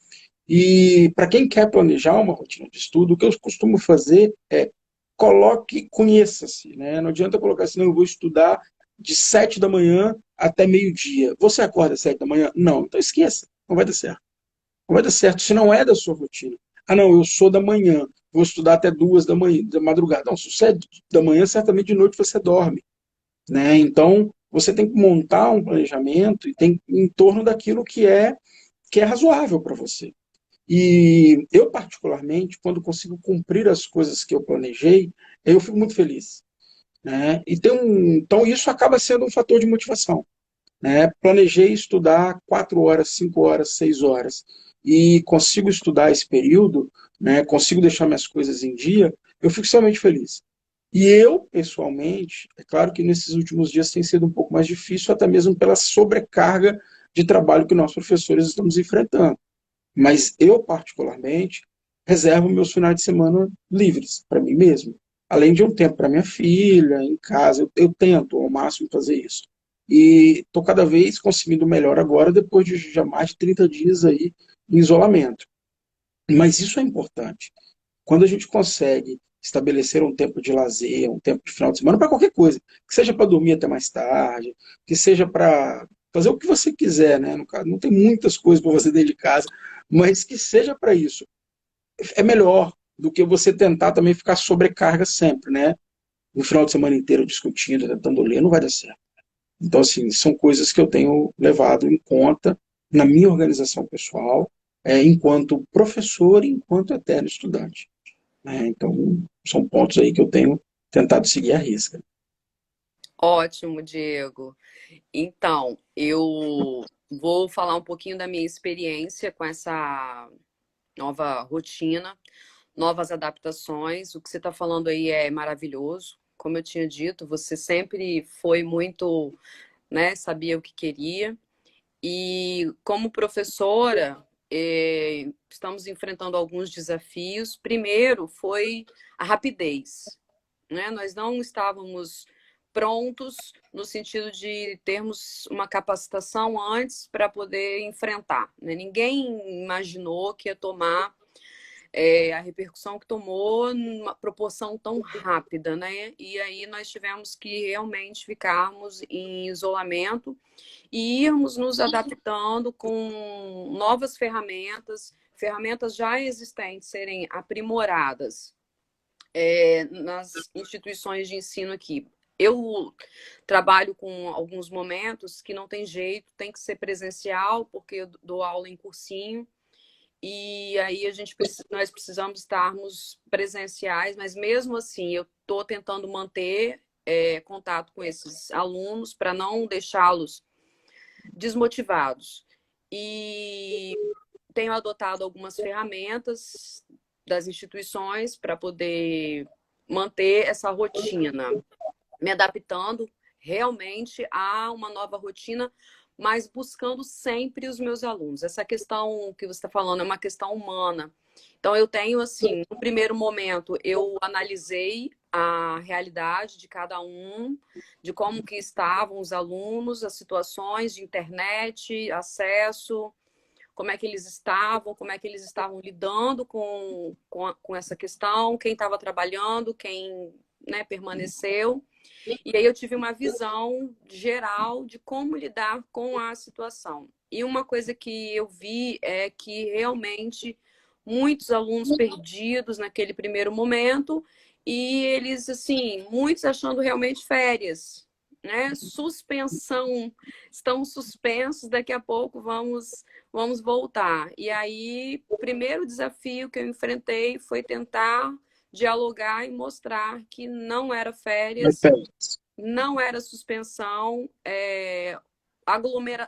e para quem quer planejar uma rotina de estudo, o que eu costumo fazer é coloque, conheça-se. Né? Não adianta colocar assim, não, eu vou estudar de 7 da manhã até meio-dia. Você acorda às 7 da manhã? Não, então esqueça, não vai dar certo. Não vai dar certo se não é da sua rotina. Ah, não, eu sou da manhã, vou estudar até 2 da manhã, da madrugada. Não, se você é da manhã, certamente de noite você dorme. Né? Então, você tem que montar um planejamento e tem em torno daquilo que é razoável para você. E eu, particularmente, quando consigo cumprir as coisas que eu planejei, eu fico muito feliz. Né? Então, isso acaba sendo um fator de motivação. Né? Planejei estudar 4 horas, 5 horas, 6 horas, e consigo estudar esse período, né? Consigo deixar minhas coisas em dia, eu fico extremamente feliz. E eu, pessoalmente, é claro que nesses últimos dias tem sido um pouco mais difícil, até mesmo pela sobrecarga de trabalho que nós professores estamos enfrentando. Mas eu, particularmente, reservo meus finais de semana livres para mim mesmo. Além de um tempo para minha filha, em casa, eu tento ao máximo fazer isso. E estou cada vez conseguindo melhor agora, depois de já mais de 30 dias aí em isolamento. Mas isso é importante. Quando a gente consegue estabelecer um tempo de lazer, um tempo de final de semana, para qualquer coisa, que seja para dormir até mais tarde, que seja para fazer o que você quiser, né? No caso, não tem muitas coisas para você dentro de casa, mas que seja para isso. É melhor do que você tentar também ficar sobrecarga sempre, né? No final de semana inteiro discutindo, tentando ler, não vai dar certo. Então, assim, são coisas que eu tenho levado em conta na minha organização pessoal, enquanto professor e enquanto eterno estudante, né? Então, são pontos aí que eu tenho tentado seguir à risca. Ótimo, Diego. Então, eu vou falar um pouquinho da minha experiência com essa nova rotina, novas adaptações. O que você está falando aí é maravilhoso. Como eu tinha dito, você sempre foi muito, né, sabia o que queria. E como professora, estamos enfrentando alguns desafios. Primeiro foi a rapidez, né? Nós não estávamos prontos no sentido de termos uma capacitação antes para poder enfrentar, né? Ninguém imaginou que ia tomar a repercussão que tomou numa proporção tão rápida, né? E aí nós tivemos que realmente ficarmos em isolamento e irmos nos adaptando com novas ferramentas, ferramentas já existentes serem aprimoradas nas instituições de ensino aqui. Eu trabalho com alguns momentos que não tem jeito, tem que ser presencial, porque eu dou aula em cursinho, e aí nós precisamos estarmos presenciais, mas mesmo assim eu estou tentando manter contato com esses alunos para não deixá-los desmotivados. E tenho adotado algumas ferramentas das instituições para poder manter essa rotina, me adaptando realmente a uma nova rotina, mas buscando sempre os meus alunos. Essa questão que você está falando é uma questão humana. Então, eu tenho, assim, no primeiro momento, eu analisei a realidade de cada um, de como que estavam os alunos, as situações de internet, acesso, como é que eles estavam lidando com essa questão, quem estava trabalhando, quem, né, permaneceu. E aí eu tive uma visão geral de como lidar com a situação. E uma coisa que eu vi é que realmente muitos alunos perdidos naquele primeiro momento e eles, assim, muitos achando realmente férias, né? Suspensão, estão suspensos, daqui a pouco vamos voltar. E aí, o primeiro desafio que eu enfrentei foi tentar dialogar e mostrar que não era férias, não era suspensão,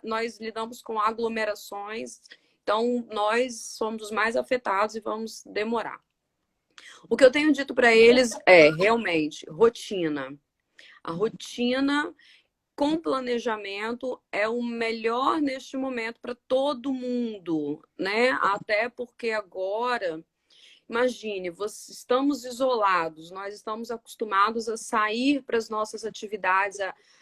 nós lidamos com aglomerações, então nós somos os mais afetados e vamos demorar. O que eu tenho dito para eles é realmente rotina. A rotina com planejamento é o melhor neste momento para todo mundo, né? Até porque agora imagine, estamos isolados, nós estamos acostumados a sair para as nossas atividades,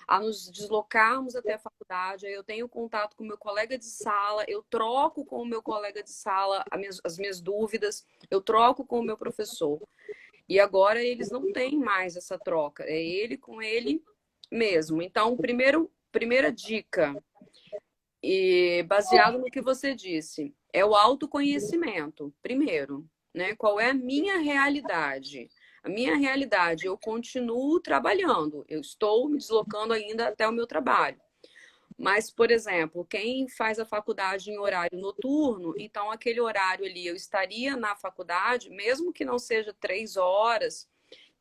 a nos deslocarmos até a faculdade. Eu tenho contato com o meu colega de sala, eu troco com o meu colega de sala as minhas dúvidas, eu troco com o meu professor. E agora eles não têm mais essa troca, é ele com ele mesmo. Então, primeira dica, e baseado no que você disse, é o autoconhecimento, primeiro, né? Qual é a minha realidade? A minha realidade, eu continuo trabalhando, eu estou me deslocando ainda até o meu trabalho. Mas, por exemplo, quem faz a faculdade em horário noturno, então aquele horário ali eu estaria na faculdade, mesmo que não seja 3 horas,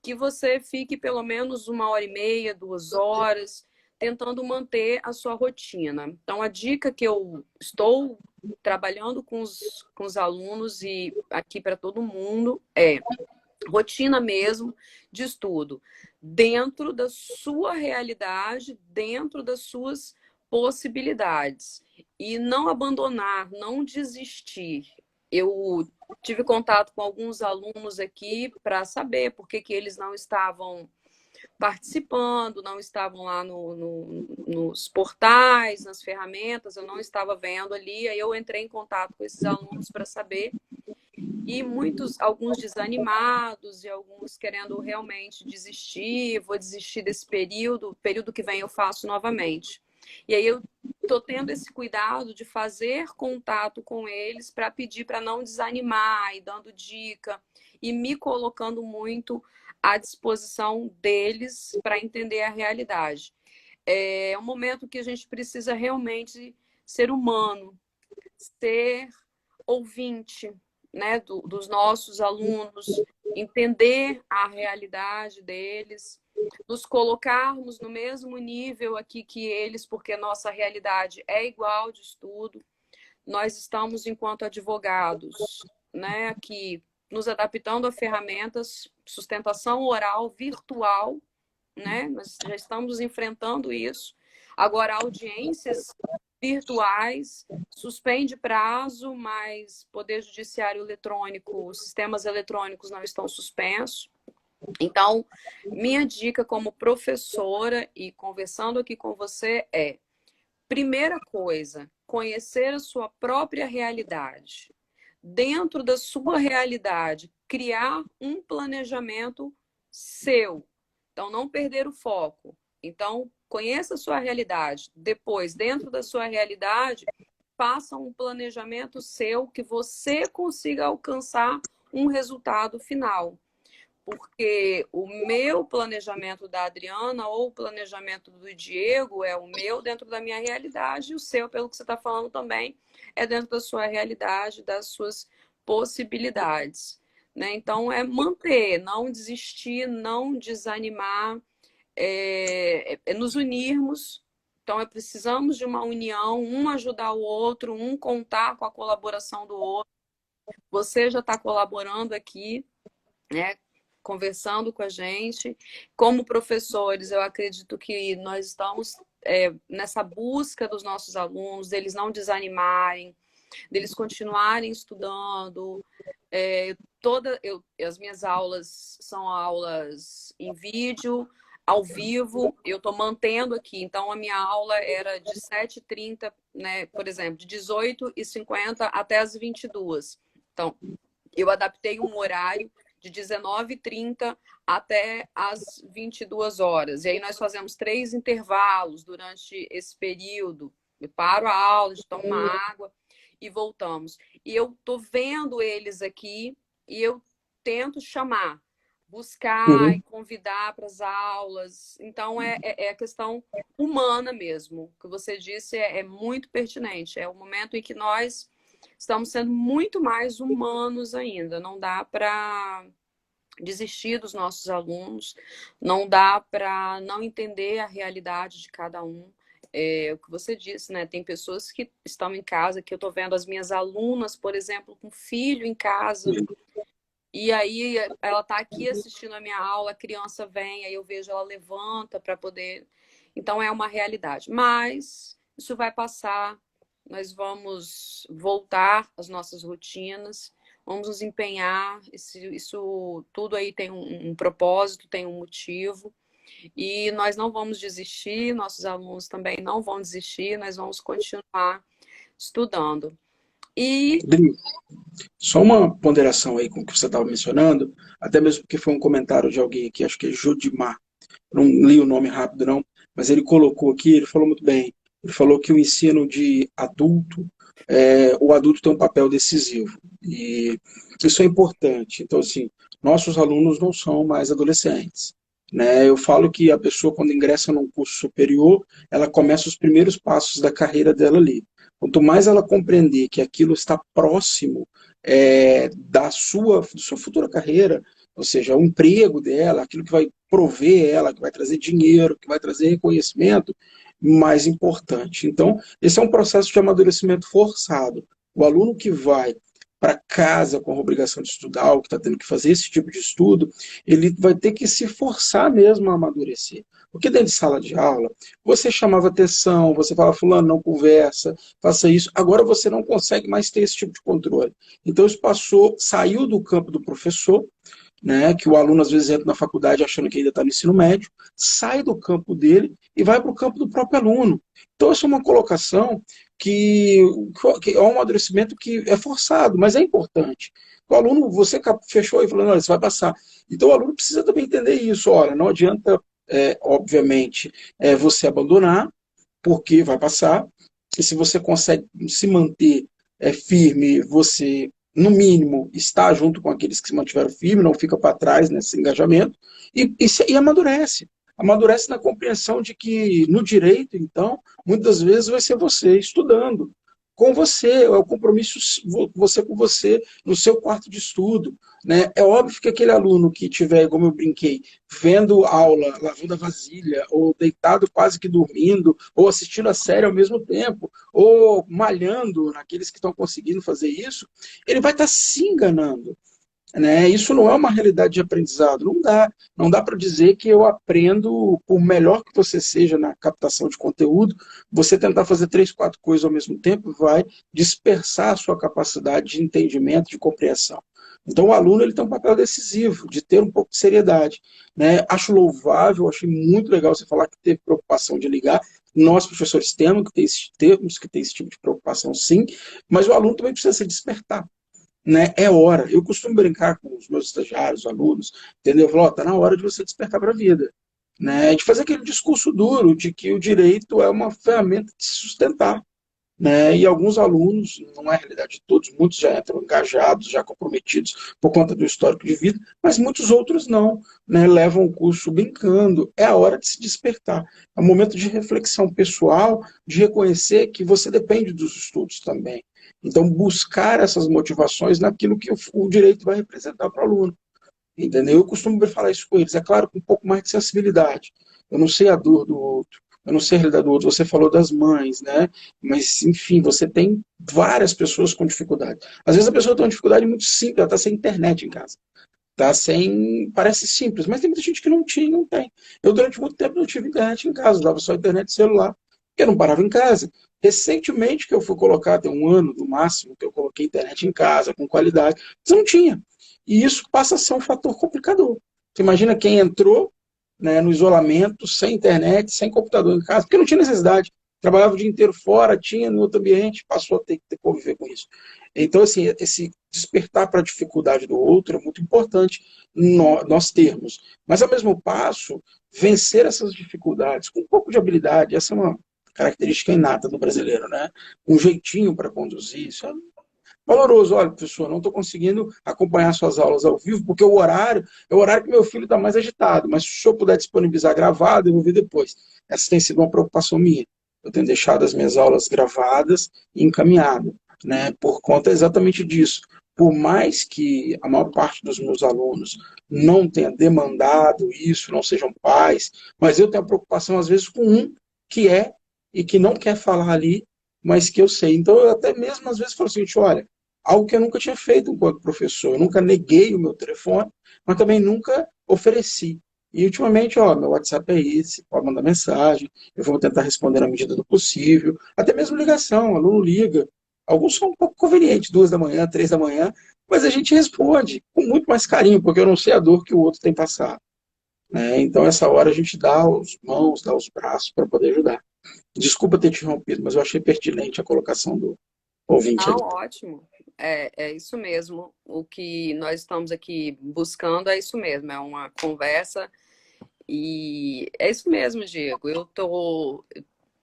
que você fique pelo menos 1 hora e meia, 2 horas, tentando manter a sua rotina. Então, a dica que eu estou trabalhando com os alunos e aqui para todo mundo é rotina mesmo de estudo, dentro da sua realidade, dentro das suas possibilidades. E não abandonar, não desistir. Eu tive contato com alguns alunos aqui para saber por que eles não estavam participando, não estavam lá nos portais, nas ferramentas, eu não estava vendo ali. Aí eu entrei em contato com esses alunos para saber. E alguns desanimados e alguns querendo realmente desistir, vou desistir desse período que vem eu faço novamente. E aí eu estou tendo esse cuidado de fazer contato com eles para pedir para não desanimar e dando dica e me colocando muito à disposição deles para entender a realidade. É um momento que a gente precisa realmente ser humano, ser ouvinte, né, dos nossos alunos, entender a realidade deles, nos colocarmos no mesmo nível aqui que eles, porque nossa realidade é igual de estudo. Nós estamos, enquanto advogados, né, aqui nos adaptando a ferramentas, sustentação oral virtual, né? Nós já estamos enfrentando isso. Agora, audiências virtuais, suspende prazo, mas Poder Judiciário eletrônico, sistemas eletrônicos não estão suspensos. Então, minha dica como professora e conversando aqui com você é, primeira coisa, conhecer a sua própria realidade. Dentro da sua realidade, criar um planejamento seu. Então, não perder o foco. Então, conheça a sua realidade. Depois, dentro da sua realidade, faça um planejamento seu que você consiga alcançar um resultado final. Porque o meu planejamento da Adriana ou o planejamento do Diego é o meu dentro da minha realidade e o seu, pelo que você está falando também, é dentro da sua realidade, das suas possibilidades. Né? Então, é manter, não desistir, não desanimar, é nos unirmos. Então, precisamos de uma união, um ajudar o outro, um contar com a colaboração do outro. Você já está colaborando aqui, né? Conversando com a gente. Como professores, eu acredito que nós estamos nessa busca dos nossos alunos, deles não desanimarem, deles continuarem estudando. As minhas aulas são aulas em vídeo, ao vivo, eu estou mantendo aqui. Então, a minha aula era de 7h30, né, por exemplo, de 18h50 até as 22h. Então, eu adaptei um horário de 19h30 até as 22h. E aí nós fazemos 3 intervalos durante esse período. Eu paro a aula, de tomar uma água e voltamos. E eu tô vendo eles aqui e eu tento chamar, buscar e convidar para as aulas. Então, é a questão humana mesmo. O que você disse é muito pertinente. É o momento em que nós estamos sendo muito mais humanos ainda. Não dá para desistir dos nossos alunos, não dá para não entender a realidade de cada um. É o que você disse, né? Tem pessoas que estão em casa, que eu estou vendo as minhas alunas, por exemplo, com filho em casa, e aí ela está aqui assistindo a minha aula, a criança vem, aí eu vejo ela levanta para poder... Então, é uma realidade. Mas isso vai passar, nós vamos voltar às nossas rotinas, vamos nos empenhar, isso tudo aí tem um propósito, tem um motivo, e nós não vamos desistir, nossos alunos também não vão desistir, nós vamos continuar estudando. E... Dri, só uma ponderação aí com o que você estava mencionando, até mesmo porque foi um comentário de alguém aqui, acho que é Judimar, não li o nome rápido não, mas ele colocou aqui, ele falou muito bem, ele falou que o ensino de adulto, o adulto tem um papel decisivo, e isso é importante. Então, assim, nossos alunos não são mais adolescentes, né? Eu falo que a pessoa, quando ingressa num curso superior, ela começa os primeiros passos da carreira dela ali. Quanto mais ela compreender que aquilo está próximo da sua futura carreira, ou seja, o emprego dela, aquilo que vai prover ela, que vai trazer dinheiro, que vai trazer reconhecimento, mais importante. Então, esse é um processo de amadurecimento forçado. O aluno que vai para casa com a obrigação de estudar, ou que está tendo que fazer esse tipo de estudo, ele vai ter que se forçar mesmo a amadurecer. Porque dentro de sala de aula, você chamava atenção, você falava, fulano, não conversa, faça isso. Agora você não consegue mais ter esse tipo de controle. Então isso saiu do campo do professor, né, que o aluno às vezes entra na faculdade achando que ainda está no ensino médio, sai do campo dele e vai para o campo do próprio aluno. Então, essa é uma colocação que é um amadurecimento que é forçado, mas é importante. O aluno, você fechou e falou, não, você vai passar. Então, o aluno precisa também entender isso. Olha, não adianta, obviamente, você abandonar, porque vai passar, e se você consegue se manter firme, você, no mínimo, está junto com aqueles que se mantiveram firme, não fica para trás nesse engajamento, e amadurece. Amadurece na compreensão de que no direito, então, muitas vezes vai ser você estudando, com você, é o compromisso você com você, no seu quarto de estudo. Né? É óbvio que aquele aluno que tiver, como eu brinquei, vendo aula, lavando a vasilha, ou deitado quase que dormindo, ou assistindo a série ao mesmo tempo, ou malhando naqueles que estão conseguindo fazer isso, ele vai estar se enganando. Né? Isso não é uma realidade de aprendizado, não dá para dizer que eu aprendo, por melhor que você seja na captação de conteúdo, você tentar fazer três, quatro coisas ao mesmo tempo vai dispersar a sua capacidade de entendimento, de compreensão. Então o aluno ele tem um papel decisivo de ter um pouco de seriedade. Né? Acho louvável, achei muito legal você falar que teve preocupação de ligar. Nós, professores, temos que ter esse tipo de preocupação, sim, mas o aluno também precisa se despertar. Né? É hora. Eu costumo brincar com os meus estagiários, alunos, entendeu? Eu falo, ó, tá na hora de você despertar para a vida. Né? De fazer aquele discurso duro de que o direito é uma ferramenta de se sustentar. Né? E alguns alunos, não é a realidade de todos, muitos já entram engajados, já comprometidos por conta do histórico de vida, mas muitos outros não, né? Levam o curso brincando. É a hora de se despertar. É um momento de reflexão pessoal, de reconhecer que você depende dos estudos também. Então, buscar essas motivações naquilo que o direito vai representar para o aluno. Entendeu? Eu costumo falar isso com eles, é claro, com um pouco mais de sensibilidade. Eu não sei a dor do outro, eu não sei a realidade do outro. Você falou das mães, né? Mas, enfim, você tem várias pessoas com dificuldade. Às vezes a pessoa tem uma dificuldade muito simples, ela está sem internet em casa. Tá sem. Parece simples, mas tem muita gente que não tinha, não tem. Eu, durante muito tempo, não tive internet em casa, usava só internet celular, porque eu não parava em casa. Recentemente que eu fui colocar, tem um ano no máximo, que eu coloquei internet em casa, com qualidade, mas eu não tinha. E isso passa a ser um fator complicador. Você imagina quem entrou, né, no isolamento, sem internet, sem computador em casa, porque não tinha necessidade. Trabalhava o dia inteiro fora, tinha no outro ambiente, passou a ter que conviver com isso. Então, assim, esse despertar para a dificuldade do outro é muito importante nós termos. Mas, ao mesmo passo, vencer essas dificuldades com um pouco de habilidade, essa é uma característica inata do brasileiro, né? Um jeitinho para conduzir, isso é valoroso. Olha, professor, não estou conseguindo acompanhar suas aulas ao vivo, porque o horário é o horário que meu filho está mais agitado, mas se o senhor puder disponibilizar gravado, eu vou ver depois. Essa tem sido uma preocupação minha. Eu tenho deixado as minhas aulas gravadas e encaminhado, né, por conta exatamente disso. Por mais que a maior parte dos meus alunos não tenha demandado isso, não sejam pais, mas eu tenho a preocupação, às vezes, com um que é e que não quer falar ali, mas que eu sei. Então, eu até mesmo, às vezes, falo assim, olha, algo que eu nunca tinha feito enquanto professor. Eu nunca neguei o meu telefone, mas também nunca ofereci. E ultimamente, ó, meu WhatsApp é esse, pode mandar mensagem, eu vou tentar responder na medida do possível. Até mesmo ligação, o aluno liga. Alguns são um pouco convenientes, 2 da manhã, 3 da manhã, mas a gente responde com muito mais carinho, porque eu não sei a dor que o outro tem passado. Né? Então, essa hora a gente dá as mãos, dá os braços para poder ajudar. Desculpa ter te interrompido, mas eu achei pertinente a colocação do ouvinte Não, ali. ótimo. É isso mesmo. O que nós estamos aqui buscando é isso mesmo, é uma conversa. E é isso mesmo, Diego.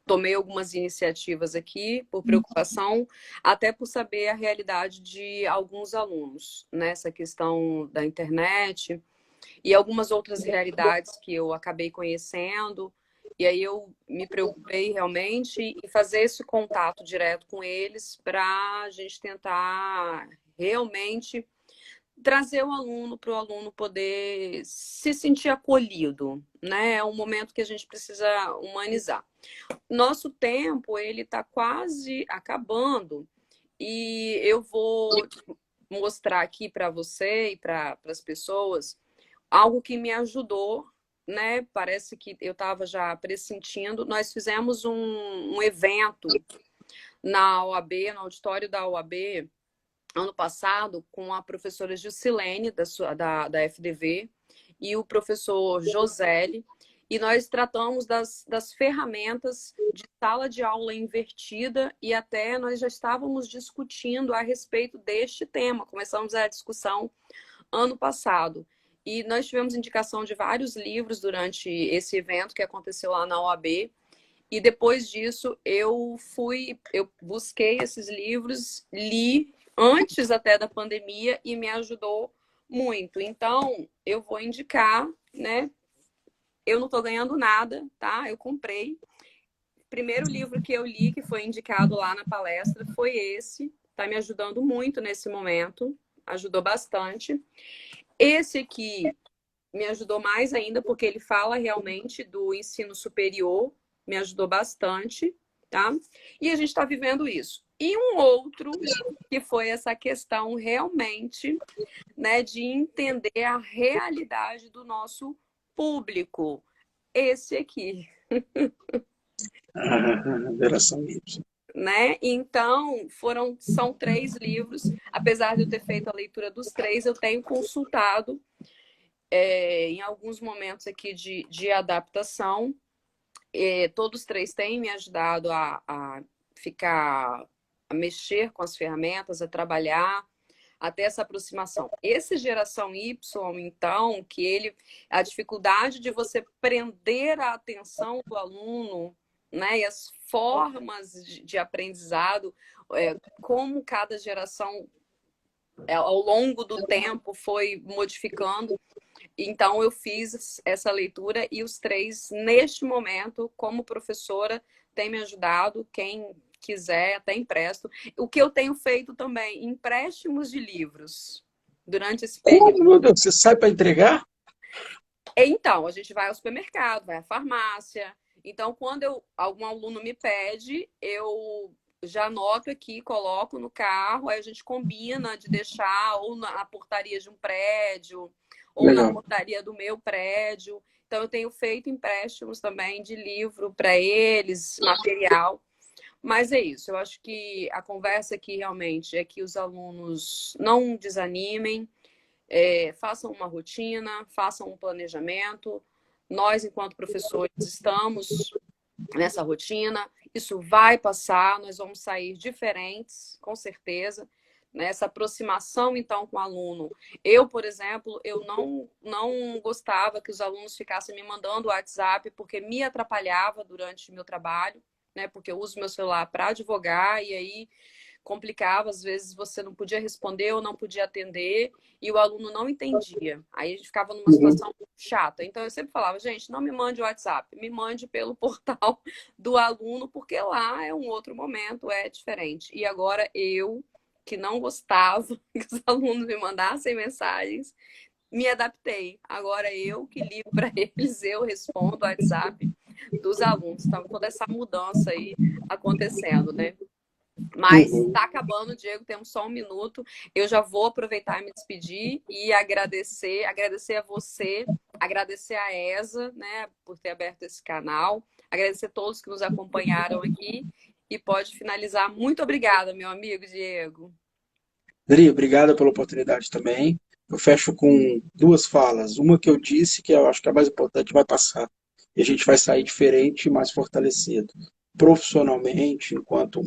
Tomei algumas iniciativas aqui por preocupação, até por saber a realidade de alguns alunos, nessa questão da internet e algumas outras realidades que eu acabei conhecendo. E aí eu me preocupei realmente em fazer esse contato direto com eles para a gente tentar realmente trazer o aluno para o aluno poder se sentir acolhido, né? É um momento que a gente precisa humanizar. Nosso tempo ele está quase acabando e eu vou mostrar aqui para você e para as pessoas algo que me ajudou, né? Parece que eu estava já pressentindo. Nós fizemos um evento na OAB, no auditório da OAB, ano passado, com a professora Juscelene, da FDV, e o professor Joselli, e nós tratamos das ferramentas de sala de aula invertida e até nós já estávamos discutindo a respeito deste tema. Começamos a discussão ano passado. E nós tivemos indicação de vários livros durante esse evento que aconteceu lá na OAB. E depois disso, eu busquei esses livros, li antes até da pandemia e me ajudou muito. Então, eu vou indicar, né? Eu não estou ganhando nada, tá? Eu comprei. O primeiro livro que eu li, que foi indicado lá na palestra, foi esse. Está me ajudando muito nesse momento. Ajudou bastante. Esse aqui me ajudou mais ainda, porque ele fala realmente do ensino superior, me ajudou bastante, tá? E a gente está vivendo isso. E um outro, que foi essa questão realmente, né, de entender a realidade do nosso público. Esse aqui, A geração Y. né? Então, são 3 livros. Apesar de eu ter feito a leitura dos 3, eu tenho consultado em alguns momentos aqui de adaptação. Todos 3 têm me ajudado a ficar, a mexer com as ferramentas, a trabalhar, até essa aproximação. Esse geração Y, então, a dificuldade de você prender a atenção do aluno, né, e as formas de aprendizado, como cada geração, ao longo do tempo, foi modificando. Então, eu fiz essa leitura e os 3, neste momento, como professora, têm me ajudado. Quem quiser, até empresto. O que eu tenho feito também, empréstimos de livros durante esse período. Como, meu Deus, você sai para entregar? Então, a gente vai ao supermercado, vai à farmácia. Então, quando algum aluno me pede, eu já anoto aqui, coloco no carro, aí a gente combina de deixar ou na portaria de um prédio, ou na Legal. portaria do meu prédio. Então, eu tenho feito empréstimos também de livro para eles, material. Mas é isso, eu acho que a conversa aqui realmente é que os alunos não desanimem, façam uma rotina, façam um planejamento. Nós, enquanto professores, estamos nessa rotina. Isso vai passar, nós vamos sair diferentes, com certeza. Nessa aproximação, então, com o aluno. Eu, por exemplo, eu não gostava que os alunos ficassem me mandando o WhatsApp, porque me atrapalhava durante o meu trabalho, né? Porque eu uso meu celular para advogar e aí complicava, às vezes você não podia responder ou não podia atender e o aluno não entendia. Aí a gente ficava numa Uhum. situação chata. Então eu sempre falava, gente, não me mande o WhatsApp, me mande pelo portal do aluno, porque lá é um outro momento, é diferente. E agora eu, que não gostava que os alunos me mandassem mensagens, me adaptei. Agora eu que ligo para eles, eu respondo o WhatsApp dos alunos. Então, toda essa mudança aí acontecendo, né? Mas Uhum. está acabando, Diego, temos só um minuto. Eu já vou aproveitar e me despedir e agradecer a você, agradecer a ESA, né, por ter aberto esse canal, agradecer a todos que nos acompanharam aqui e pode finalizar. Muito obrigada, meu amigo Diego. Dri, obrigado pela oportunidade também. Eu fecho com 2 falas. Uma que eu disse, que eu acho que é a mais importante, vai passar. E a gente vai sair diferente e mais fortalecido. Profissionalmente, enquanto